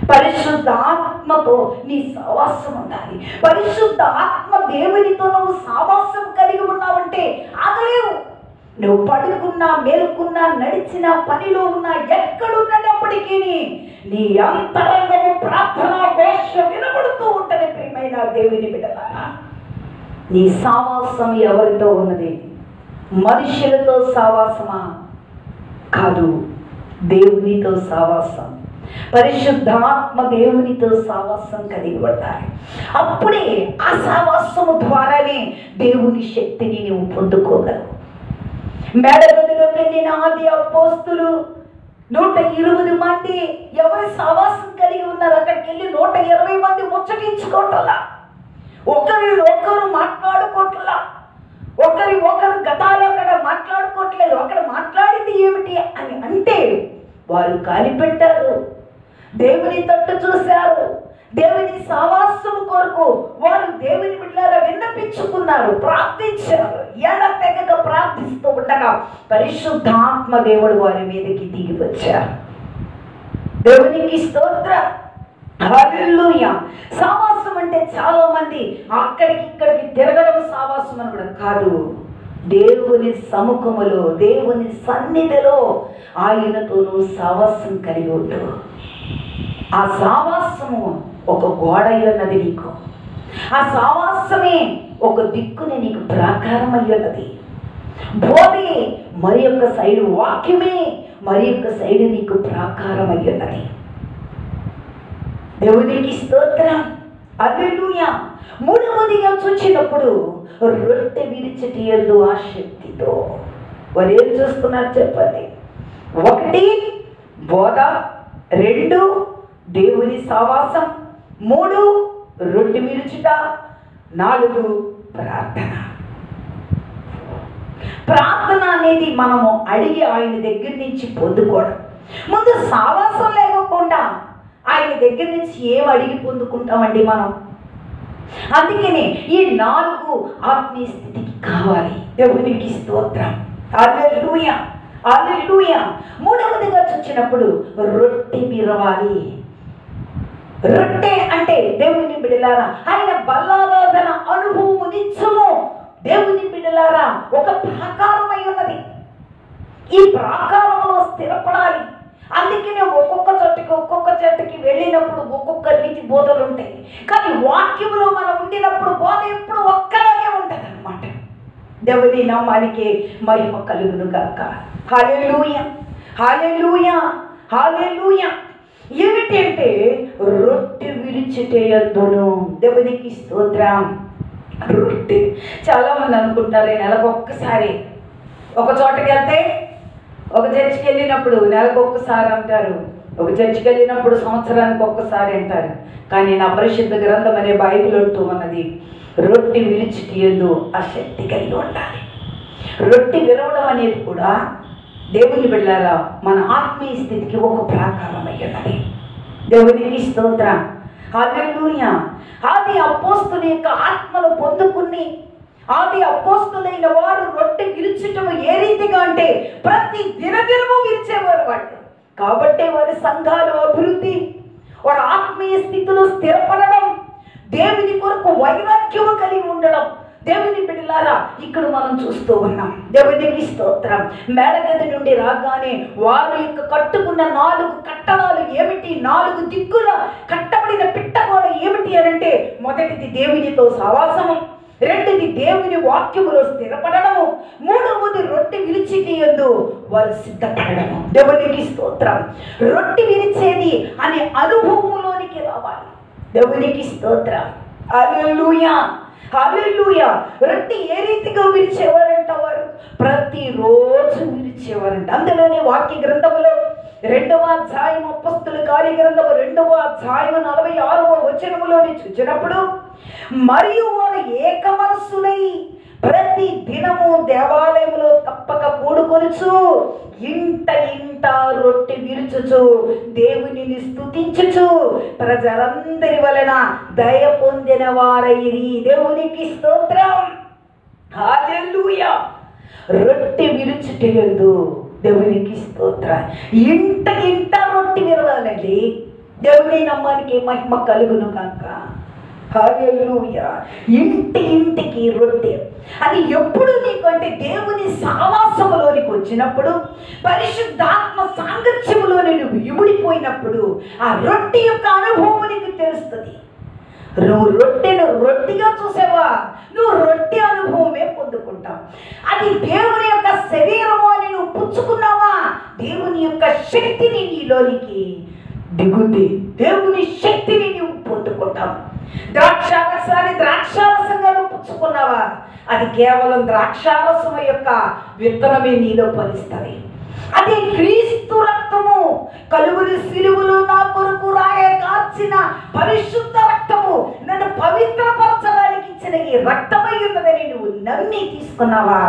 [SPEAKER 1] పరిశుద్ధ ఆత్మతో నీ సావాసం ఉండాలి. పరిశుద్ధ ఆత్మ దేవునితో నువ్వు సావాసం కలిగి ఉన్నావంటే ఆగలేవు. నువ్వు పడుకున్నా, మేలుకున్నా, నడిచిన పనిలో ఉన్నా, ఎక్కడున్నప్పటికీ నీ అంతరంగము ప్రార్థన ఘోష వినబడుతూ ఉంటది. ప్రియమైన దేవుని బిడ్డలారా, నీ సావాసం ఎవరితో ఉన్నది? మనుషులతో సావాసమా? కాదు, దేవునితో సావాసం. పరిశుద్ధాత్మ దేవునితో సావాసం కలిగి ఉండాలి. అప్పుడే ఆ సావాసము ద్వారానే దేవుని శక్తిని నువ్వు పొందుకోగలవు. మేడగదిలో వెళ్ళిన ఆది అపోస్తులు 120 మంది ఎవరి సావాసం కలిగి ఉన్నారు? అక్కడికి వెళ్ళి 120 మంది ముచ్చటించుకోవట్లా, ఒకరు మాట్లాడుకోవట్లా, ఒకరు గతాలు అక్కడ మాట్లాడుకోవట్లేదు. అక్కడ మాట్లాడింది ఏమిటి అని అంటే వారు కనిపెట్టారు, దేవుని తట్టు చూశారు, దేవుని సావాసం కొరకు వారు దేవుని బిడ్డలారా విన్నపించుకున్నారు, ప్రార్థించారు. ఎడతెగక ప్రార్థిస్తూ ఉండగా పరిశుద్ధాత్మ దేవుడు వారి మీదకి దిగి వచ్చారు. దేవునికి స్తోత్రం. హల్లెలూయా. సావాసం అంటే చాలా మంది అక్కడికి ఇక్కడికి తిరగడం సావాసం అని కూడా కాదు. దేవుని సముఖములో, దేవుని సన్నిధిలో ఆయనతో నువ్వు సావాసం కలిగి ఉండు. ఆ సావాసము ఒక గోడ ఉన్నది నీకు. ఆ సావాసమే ఒక దిక్కుని నీకు ప్రాకారం అయ్యున్నది. బోధే మరి యొక్క సైడు, వాక్యమే మరి యొక్క సైడు నీకు ప్రాకారం అయ్యున్నది. దేవునికి స్తోత్రం. హల్లెలూయా. మూడవదిగా చూసినప్పుడు రొట్టె విరిచిటి యందు ఆసక్తితో వారు ఏం చూస్తున్నారు చెప్పండి? 1 బోధ, 2 దేవుని సావాసం, 3 రొట్టె విరుచుట, 4 ప్రార్థన. ప్రార్థన అనేది మనము అడిగి ఆయన దగ్గర నుంచి పొందుకోవడం. ముందు సావాసం లేకుండా ఆయన దగ్గర నుంచి ఏం అడిగి పొందుకుంటామండి మనం? అందుకనే ఈ 4 ఆత్మీయ స్థితికి కావాలి. దేవునికి స్తోత్రం. హల్లెలూయా, హల్లెలూయా. మూడవదిగా చూసినప్పుడు రొట్టె విరవాలి. రొట్టె అంటే దేవుని బిడ్డలారా ఆయన బల్లారాధన అనుభవం నిత్యము దేవుని బిడ్డలారా ఒక ప్రాకారమై ఉన్నది. ఈ ప్రాకారంలో స్థిరపడాలి. అందుకనే ఒక్కొక్క చెట్టుకి వెళ్ళినప్పుడు ఒక్కొక్క రీతి బోధలు ఉంటాయి. కానీ వాక్యంలో మనం ఉండినప్పుడు బోధ ఎప్పుడు ఒక్కలాగే ఉంటుంది అన్నమాట. దేవుని నామానికి మహిమ కలుగును గాక. హల్లెలూయా, హల్లెలూయా, హల్లెలూయా. ఏమిటి అంటే రొట్టె విరిచిటే యందును. దేవునికి స్తోత్రం. రొట్టె చాలా మంది అనుకుంటారు నెలకు ఒక్కసారి ఒక చోటకి వెళ్తే, ఒక చర్చికి వెళ్ళినప్పుడు నెలకు ఒక్కసారి అంటారు ఒక చర్చికి వెళ్ళినప్పుడు సంవత్సరానికి ఒక్కసారి అంటారు, కానీ నా పరిశుద్ధ గ్రంథం అనే బైబిల్ అంటూ ఉన్నది, రొట్టె విరిచిటి యందు ఆ శక్తి కలిగి ఉండాలి. రొట్టె విరవడం అనేది కూడా దేవుని బిడ్డలారా మన ఆత్మీయ స్థితికి ఒక ప్రాకారం అయ్యున్నది. దేవునికి స్తోత్రం, హల్లెలూయా. ఆది అపోస్తుల యొక్క ఆత్మను పొందుకుని ఆది అపోస్తులైన వారు రొట్టె విరుచటము ఏ రీతిగా అంటే ప్రతి దినదినము విరిచేవారు వాళ్ళు. కాబట్టి వారి సంఘాలు అభివృద్ధి, వారి ఆత్మీయ స్థితిలో స్థిరపడడం, దేవుని కొరకు వైరాగ్యము కలిగి ఉండడం. దేవుని బిడ్డలారా ఇక్కడ మనం చూస్తూ ఉన్నాం. దేవునికి స్తోత్రం. మేడగది నుండి రాగానే వారు యొక్క కట్టుకున్న 4 కట్టడాలు ఏమిటి, 4 దిక్కుల కట్టబడిన పిట్టగోడ ఏమిటి అనంటే, మొదటిది దేవునితో సహవాసము, రెండోది దేవుని వాక్యములో స్థిరపడము, మూడవది రొట్టె విరిచిటి యందు వారు సిద్ధపడము. దేవునికి స్తోత్రం. రొట్టె విరిచేది అనే అనుభవంలోనికి రావాలి. దేవునికి స్తోత్రం, హల్లెలూయా, హల్లెలూయా. రొట్టె ఏ రీతిగా విరిచేవారంట, వారు ప్రతిరోజు విరిచేవారంట. అందులోనే వాక్య గ్రంథములో 2వ అధ్యాయం అపోస్తుల కార్యగ్రంథము 2వ అధ్యాయం 46వ వచనములోని చూచినప్పుడు, మరియు వారు ఏక మనస్సులై ప్రతి దినము దేవాలయములో తప్పక కూడుకొనుచు ఇంట రొట్టె విరుచుచు దేవునిని స్తుతించుచు ప్రజలందరి వలన దయ పొందిన వారైరి. దేవునికి స్తోత్రం, హల్లెలూయా. రొట్టె విరుచుటి యందు దేవునికి స్తోత్రం. ఇంట రొట్టె విరవాలండి. దేవుని నామానికి మహిమ కలుగును కాక. హల్లెలూయా. ఇంటికి రొట్టె అది ఎప్పుడు నీకు అంటే దేవుని సహవాసములోనికి వచ్చినప్పుడు, పరిశుద్ధాత్మ సాంగత్యములోని నువ్వు ఇముడిపోయినప్పుడు ఆ రొట్టె యొక్క అనుభవం నీకు తెలుస్తుంది. నువ్వు రొట్టెను రొట్టెగా చూసావా, నువ్వు రొట్టె అనుభవమే పొందుకుంటావు. అది దేవుని యొక్క శరీరము అని నువ్వు పుచ్చుకున్నావా, దేవుని యొక్క శక్తిని నీలోనికి దిగుద్ది. దేవుని శక్తిని నువ్వు పొందుకుంటావు. ద్రాక్షారసాన్ని ద్రాక్షారసంగా నువ్వు పుచ్చుకున్నావా, అది కేవలం ద్రాక్షారసం యొక్క విత్తనమే నీలో ఫలిస్తుంది. అదే క్రీస్తు రక్తము, కలువరి సిలువలో నా కొరకు రాయ కార్చిన పరిశుద్ధ రక్తము, నన్ను పవిత్రపరచడానికి ఇచ్చిన ఈ రక్తమై ఉన్నదని నువ్వు నమ్మి తీసుకున్నావా,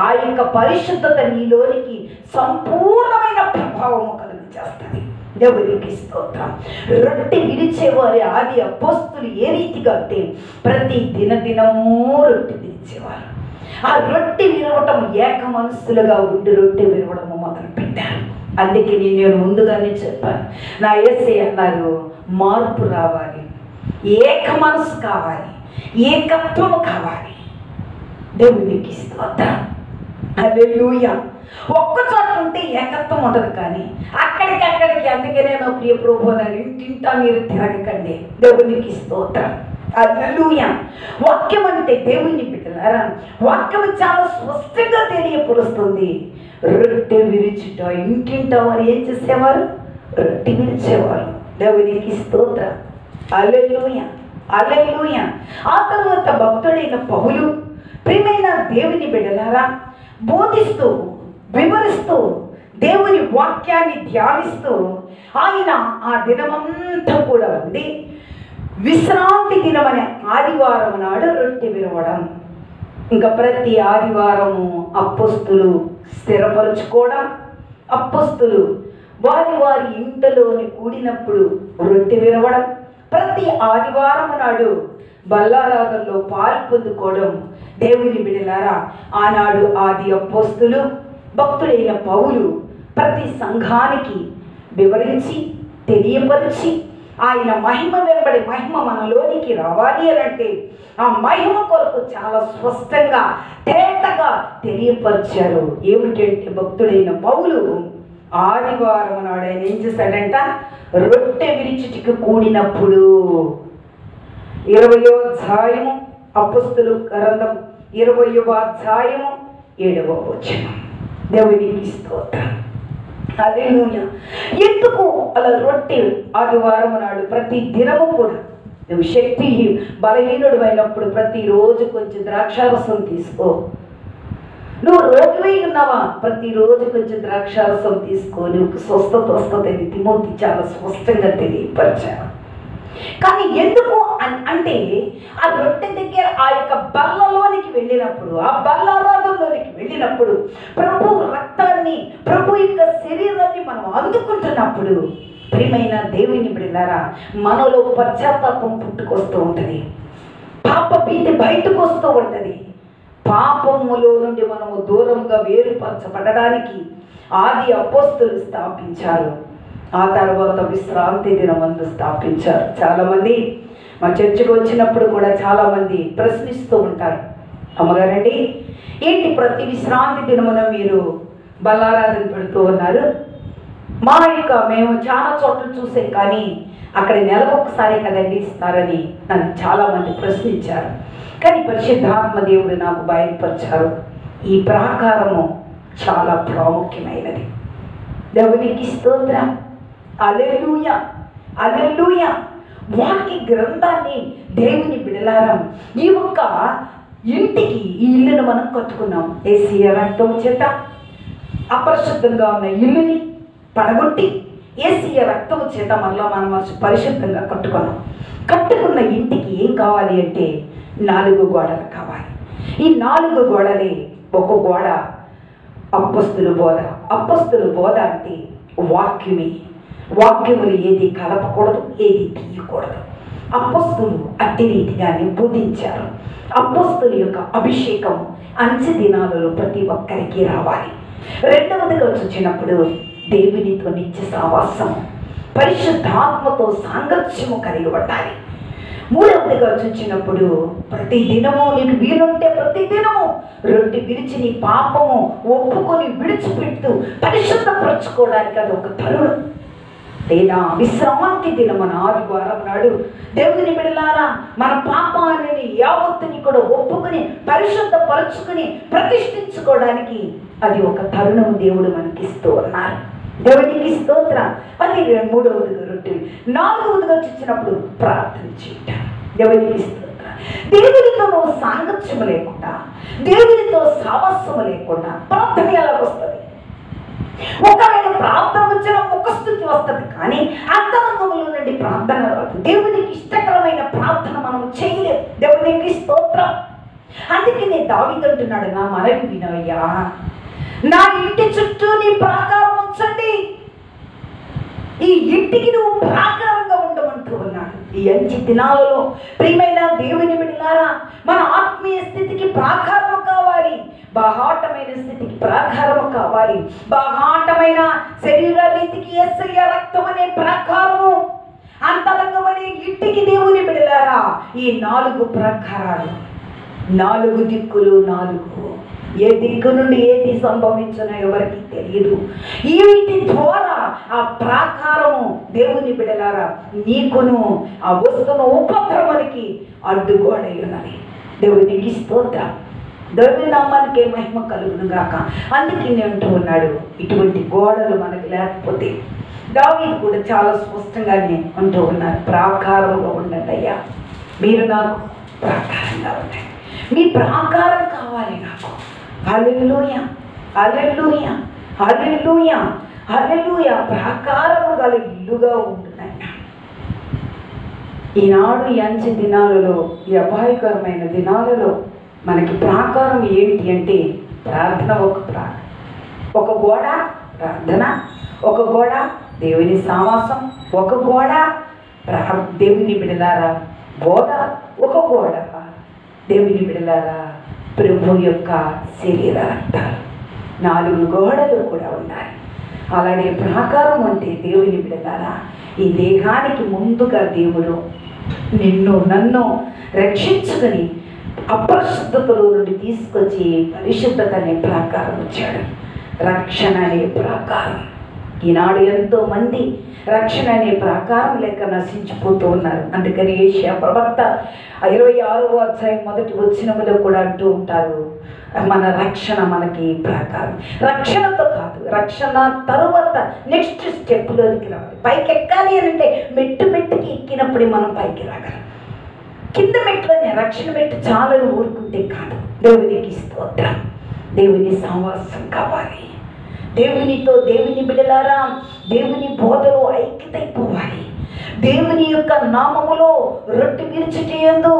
[SPEAKER 1] ఆ యొక్క పరిశుద్ధత నీలోనికి సంపూర్ణమైన ప్రభావము కలుగు చేస్తుంది. దేవునికి స్తోత్రం. రొట్టె విరిచేవారి ఆది అపోస్తులు ఏ రీతిగా అంటే ప్రతి దినదినమూ రొట్టె విరిచేవారు. ఆ రొట్టె విరవటం ఏక మనస్సులుగా ఉండి రొట్టె విరవడము మొదలు పెట్టారు. అందుకే నేను ముందుగానే చెప్పాను, నా యేసయ్య అన్నారు, మార్పు రావాలి, ఏక మనస్సు కావాలి, ఏకత్వము కావాలి. దేవునికి స్తోత్రం, హల్లెలూయా. ఒక్క చోట ఉంటే ఏకత్వం ఉండదు, కానీ అక్కడికి అందుకే నేను ప్రియ ప్రభు ఇంటింటా మీరు తిరగకండి. దేవునికి స్తోత్రం, హల్లెలూయా. వాక్యం అంటే దేవుని బిడ్డలారా, వాక్యం చాలా స్పష్టంగా తెలియపరుస్తుంది. రొట్టె విరుచుట, ఇంటింట వారు ఏం చేసేవారు, రొట్టె విరిచేవారు. దేవునికి స్తోత్రం, హల్లెలూయా, హల్లెలూయా. ఆ తర్వాత భక్తుడైన పౌలు ప్రియమైన దేవుని బిడ్డలారా బోధిస్తూ వివరిస్తూ దేవుని వాక్యాన్ని ధ్యానిస్తూ ఆయన ఆ దినమంతా కూడా ఉండి విశ్రాంతి దినమనే ఆదివారం నాడు రొట్టె విరవడం. ఇంకా ప్రతి ఆదివారము అపోస్తులు స్థిరపరుచుకోవడం, అపోస్తులు వారి ఇంటిలోని కూడినప్పుడు రొట్టె విరవడం, ప్రతి ఆదివారం నాడు బల్లారాధనలో పాలు పొందుకోవడం. దేవుని బిడ్డలారా ఆనాడు ఆది అపోస్తులు భక్తుడైన పౌలు ప్రతి సంఘానికి వివరించి తెలియపరిచి ఆయన మహిమ వెంబడి మహిమ మనలోనికి రావాలి అని అంటే ఆ మహిమ కొరకు చాలా స్పష్టంగా తేటగా తెలియపరిచారు. ఏమిటంటే భక్తుడైన పౌలు ఆదివారం నాడు ఆయన ఏం చేశాడంట, రొట్టె విరిచిటికి కూడినప్పుడు 20వ అధ్యాయము అపోస్తుల గ్రంథం 20వ అధ్యాయము 7వ వచనం. దేవునికి స్తోత్రం, హల్లెలూయా. ఎందుకు అలా రొట్టె ఆదివారం నాడు ప్రతి దినము కూడా నువ్వు శక్తి బలహీనుడు అయినప్పుడు ప్రతిరోజు కొంచెం ద్రాక్షారసం తీసుకో. నువ్వు రోగివై ఉన్నావా, ప్రతిరోజు కొంచెం ద్రాక్షారసం తీసుకో, నువ్వు స్వస్థత వస్తుందని తిమోతి చాలా స్పష్టంగా తెలియపరిచారు. కానీ ఎందుకు అంటే ఆ రొట్టె దగ్గర ఆ యొక్క బల్లలోనికి వెళ్ళినప్పుడు, ఆ బల్లారాధంలోనికి వెళ్ళినప్పుడు, ప్రభు రక్తాన్ని, ప్రభు యొక్క శరీరాన్ని మనం అందుకుంటున్నప్పుడు ప్రియమైన దేవుని బిడ్డలారా, మనలో పశ్చాత్తాపం పుట్టుకొస్తూ ఉంటుంది, పాప భీతి బయటకు వస్తూ ఉంటుంది. పాపములో నుండి మనము దూరంగా వేరుపరచబడడానికి ఆది అపోస్తలులు స్థాపించారు. ఆ తర్వాత విశ్రాంతి దినమందు స్థాపించారు. చాలామంది మా చర్చికి వచ్చినప్పుడు కూడా చాలామంది ప్రశ్నిస్తూ ఉంటారు, అమ్మగారండి ఏంటి ప్రతి విశ్రాంతి దినమున మీరు బల్లారాధన పెడుతూ ఉన్నారు? మేము చాలా చోట్ల చూసాం, కానీ అక్కడ నెలకొకసారి కదండి ఇస్తారని నన్ను చాలామంది ప్రశ్నించారు. కానీ పరిశుద్ధాత్మ దేవుడు నాకు బయలుపరిచారు, ఈ ప్రాకారము చాలా ప్రాముఖ్యమైనది. దేవునికి స్తోత్రం, హల్లెలూయా, హల్లెలూయా. వాక్య గ్రంథాన్ని దేవుని బిడలారా, ఈ ఒక్క ఇంటికి, ఈ ఇల్లును మనం కట్టుకున్నాం. యేసయ్య రక్తం చేత అపరిశుద్ధంగా ఉన్న ఇల్లుని పడగొట్టి యేసయ్య రక్తము చేత మనలో మనం పరిశుద్ధంగా కట్టుకున్నాం. కట్టుకున్న ఇంటికి ఏం కావాలి అంటే 4 గోడలు కావాలి. ఈ 4 గోడలే, ఒక గోడ అప్పస్తుల బోధ. అప్పస్తుల బోధ అంటే వాక్యమే. వాక్యములు ఏది కలపకూడదు, ఏది తీయకూడదు. అప్పస్తులు అట్టి రీతిగానే బోధించారు. అప్పస్తుల యొక్క అభిషేకం అంచె దినాలలో ప్రతి ఒక్కరికి రావాలి. రెండవదిగా చూసినప్పుడు దేవునితో నిత్య సావాసం, పరిశుద్ధాత్మతో సాంగత్యము కలిగి ఉండాలి. మూడవదిగా చూసినప్పుడు ప్రతి దినము నీకు వీలుంటే ప్రతి దినము రొట్టె విరిచి నీ పాపము ఒప్పుకొని విడిచిపెడుతూ పరిశుద్ధపరచుకోవడానికి అది ఒక తరుణం. లేదా విశ్రాంతి దినమున ఆదివారం నాడు దేవుని బిడ్డలారా, మన పాపాన్ని యావత్తుని కూడా ఒప్పుకొని పరిశుద్ధపరచుకుని ప్రతిష్ఠించుకోవడానికి అది ఒక తరుణం దేవుడు మనకి ఇస్తూ ఉన్నారు. దేవునికి స్తోత్రం. అది మూడవదిగా రొట్టె. నాలుగవదిగా చూసినప్పుడు ప్రార్థన చేయటం. దేవునికి స్తోత్రం. దేవునితో నువ్వు సాంగత్యము లేకుండా, దేవునితో సావాసము లేకుండా ప్రార్థన ఎలా వస్తుంది? ఒకవేళ ప్రార్థన వచ్చిన ముఖస్థుతి వస్తుంది, కానీ అంతరంగంలో నుండి ప్రార్థన రాదు. దేవునికి ఇష్టకరమైన ప్రార్థన మనం చేయలేము. దేవునికి స్తోత్రం. అందుకనే దావీదు అంటున్నాడు, నా మనవి వినవయ్యా, నా ఇంటి చుట్టూ నీ ప్రాకారం ఉంచండి, ఈ ఇంటికి నువ్వు ప్రాకారంగా ఉండమంటూ ఉన్నాడు. ఈ అంచె దినాలలో ప్రియమైన దేవుని బిడ్డలారా, మన ఆత్మీయ స్థితికి ప్రాకారం కావాలి, బాహాటమైన స్థితికి ప్రాకారం కావాలి. బాహాటమైన శరీర రీతికి యేసయ్య రక్తం అనే ప్రాకారము, అంతరంగం అనే ఇంటికి దేవుని బిడ్డలారా ఈ 4 ప్రాకారాలు, 4 దిక్కులు, 4 ఏ దిక్కు నుండి ఏది సంభవించినా ఎవరికి తెలియదు. ఈ వీటి ద్వారా ఆ ప్రాకారము దేవుని బిడ్డలారా నీకును ఆ వస్తున్న ఉపద్రవానికి అడ్డుగోడై ఉన్నది. దేవునికి స్తోత్రం. దేవుని నామానికి మహిమ కలుగును గాక. అందుకే నేను అంటూ ఉన్నాడు, ఇటువంటి గోడలు మనకు లేకపోతే దావీదు కూడా చాలా స్పష్టంగానే అంటూ ఉన్నారు, ప్రాకారంగా ఉండండి అయ్యా, మీరు నాకు ప్రాకారంగా ఉండండి, మీ ప్రాకారం కావాలి నాకు. హల్లెలూయా, హల్లెలూయా, హల్లెలూయా, హల్లెలూయా. ప్రాకారము గల ఇల్లుగా ఉంటుందన్న. ఈనాడు ఈ అంచె దినాలలో, ఈ అపాయకరమైన దినాలలో మనకి ప్రాకారం ఏంటి అంటే ప్రార్థన. ఒక గోడ ప్రార్థన, ఒక గోడ దేవుని సావాసం, ఒక గోడ దేవుని బిడలారా బోధ, ఒక గోడ దేవుని బిడలారా ప్రభు యొక్క శరీర రక్తాలు. 4 గోడలు కూడా ఉండాలి. అలాగే ప్రాకారం అంటే దేవుని బిడలారా ఈ దేహానికి ముందుగా దేవుడు నిన్ను నన్ను రక్షించుకొని అపరిశుద్ధతలో నుండి తీసుకొచ్చి పరిశుద్ధత అనే ప్రాకారం వచ్చాడు, రక్షణ అనే ప్రాకారం. ఈనాడు ఎంతో మంది రక్షణ అనే ప్రాకారం లేక నశించిపోతూ ఉన్నారు. అందుకని యెషయా ప్రవక్త 26వ అధ్యాయం 1వ వచనములో కూడా అంటూ ఉంటారు, మన రక్షణ మనకి ప్రాకారం. రక్షణతో కాదు, రక్షణ తరువాత నెక్స్ట్ స్టెప్లోనికి రావాలి. పైకి ఎక్కాలి అంటే మెట్టుకి ఎక్కినప్పుడే మనం పైకి రాగలం. కింద మెట్లోనే రక్షణ మెట్టు చాలని ఊరుకుంటే కాదు. దేవునికి స్తోత్రం. దేవుని సహవాసం కావాలి. దేవునితో, దేవుని బిడ్డలారా, దేవుని బోధలో ఐక్యతైపోవాలి. దేవుని యొక్క నామములో రొట్టె విరుచుటయందు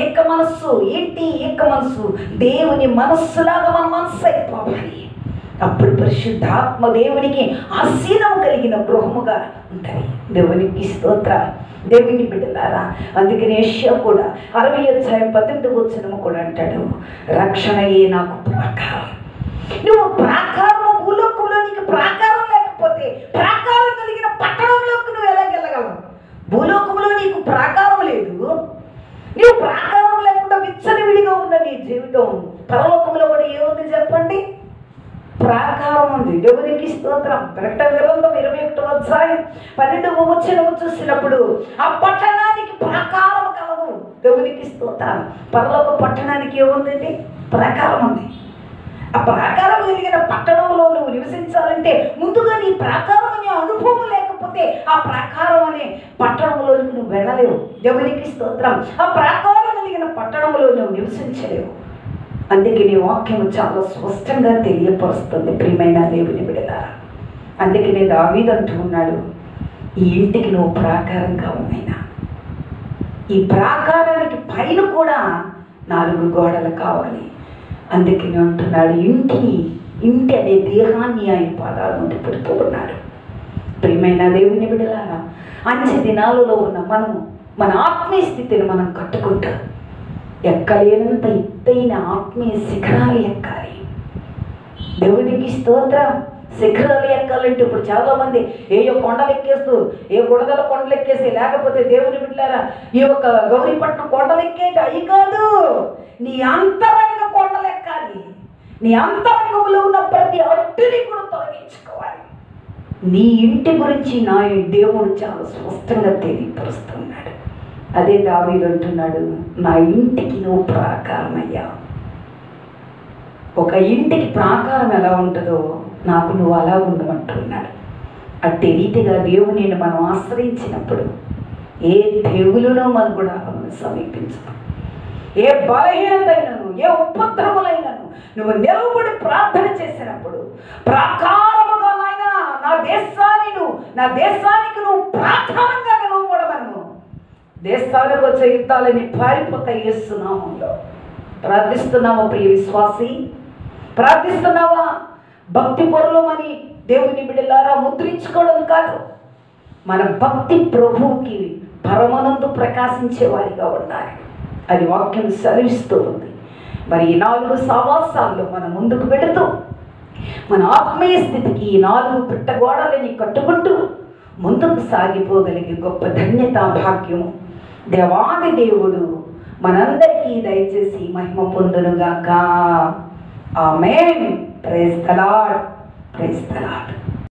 [SPEAKER 1] ఏక మనస్సు. ఏంటి ఏక మనస్సు? దేవుని మనస్సులాగా మన మనస్సు అయిపోవాలి. అప్పుడు పరిశుద్ధాత్మ దేవునికి ఆసీనం కలిగిన గృహముగా ఉంటుంది. దేవునికి స్తోత్రం. దేవుని బిడ్డలారా, అందుకని యెషయా కూడా 60:18 కూడా అంటాడు, రక్షణయే నాకు ప్రాకారం. నువ్వు ప్రాకారము, భూలోకంలో నీకు ప్రాకారం లేకపోతే ప్రాకారం కలిగిన పట్టణంలోకి నువ్వు ఎలా వెళ్ళగలవు? భూలోకంలో నీకు ప్రాకారం లేదు, నీవు ప్రాకారం లేకుండా విచ్చలవిడిగా ఉన్న నీ జీవితం పరలోకంలో కూడా ఏముంది చెప్పండి? ప్రాకారం ఉంది. దేవునికి స్తోత్రం. ప్రకటన గ్రంథం 21:12 చూసినప్పుడు ఆ పట్టణానికి ప్రాకారం కలదు. దేవునికి స్తోత్రం. పరలోక పట్టణానికి ఏముందండి? ప్రాకారం ఉంది. ఆ ప్రాకారం కలిగిన పట్టణంలో నువ్వు నివసించాలంటే ముందుగా నీ ప్రాకారం అనే అనుభవం లేకపోతే ఆ ప్రాకారం అనే పట్టణంలోకి నువ్వు వెళ్ళలేవు. దేవునికి స్తోత్రం. ఆ ప్రాకారం కలిగిన పట్టణంలో నువ్వు నివసించలేవు. అందుకే నీ వాక్యం చాలా స్పష్టంగా తెలియపరుస్తుంది ప్రియమైన దేవుని బిడ్డలారా. అందుకనే దావీదు అంటూ ఉన్నాడు, ఈ ఇంటికి నువ్వు ప్రాకారం కావాలైనా, ఈ ప్రాకారానికి పైన కూడా 4 గోడలు కావాలి. అందుకని అంటున్నాడు, ఇంటి అనే దేహాన్ని ఆయన పాదాల నుండి పెడుతూ ఉన్నాడు. ప్రియమైన దేవుని బిడ్డలారా, అంచె దినాలలో ఉన్న మనము మన ఆత్మీయ స్థితిని మనం కట్టుకుంటాం. ఎక్కలేనంత ఎత్తైన ఆత్మీయ శిఖరాలు ఎక్కాలి. దేవునికి స్తోత్రం. శిఖరాలు ఎక్కాలంటే ఇప్పుడు చాలామంది ఏయో కొండలు ఎక్కేస్తూ, ఏ గుడదల కొండలు ఎక్కేసి, లేకపోతే దేవుని బిడ్డలారా ఈ యొక్క గౌరీపట్నం కొండలు ఎక్కేది అవి కాదు, నీ అంతరంగ కొండలు ఎక్కాలి. నీ అంతరంగంలో ఉన్న ప్రతి అడ్డుని కూడా తొలగించుకోవాలి. నీ ఇంటి గురించి నా దేవుడు చాలా స్పష్టంగా తెలియపరుస్తున్నాడు. అదే దావీదు అంటున్నాడు, నా ఇంటికి నువ్వు ప్రాకారమయ్యా. ఒక ఇంటికి ప్రాకారం ఎలా ఉంటుందో నాకు నువ్వు అలా ఉండమంటున్నాడు. అట్టి రీతిగా దేవునిని మనం ఆశ్రయించినప్పుడు ఏ తెగులునో మనం కూడా సమీపించదు. ఏ బలహీనతైనను, ఏ ఉపద్రవములైనను నువ్వు నిలబడి ప్రార్థన చేసినప్పుడు ప్రాకారముగా నాయనా నా దేశానికి నువ్వు ప్రాకారంగా నిలవబడమను. దేశాలకు వచ్చే యుద్ధాలని పారిపోతాయి యేసు నామములో. ప్రార్థిస్తున్నావా ప్రియ విశ్వాసి? ప్రార్థిస్తున్నావా? భక్తి పరులమని దేవుని బిడ్డలారా ముద్రించుకోవడం కాదు, మన భక్తి ప్రభువుకి పరమనందు ప్రకాశించే వారిగా ఉండాలి. అది వాక్యం సెలవిస్తూ ఉంది. మరి ఈ 4 సహవాసాల్లో మనం ముందుకు వెళుతూ మన ఆత్మీయ స్థితికి ఈ 4 పిట్టగోడలని కట్టుకుంటూ ముందుకు సాగిపోగలిగే గొప్ప ధన్యత, భాగ్యము దేవాది దేవుడు మనందరికీ దయచేసి మహిమ పొందునుగాక. Amen. Praise the Lord. Praise the lord.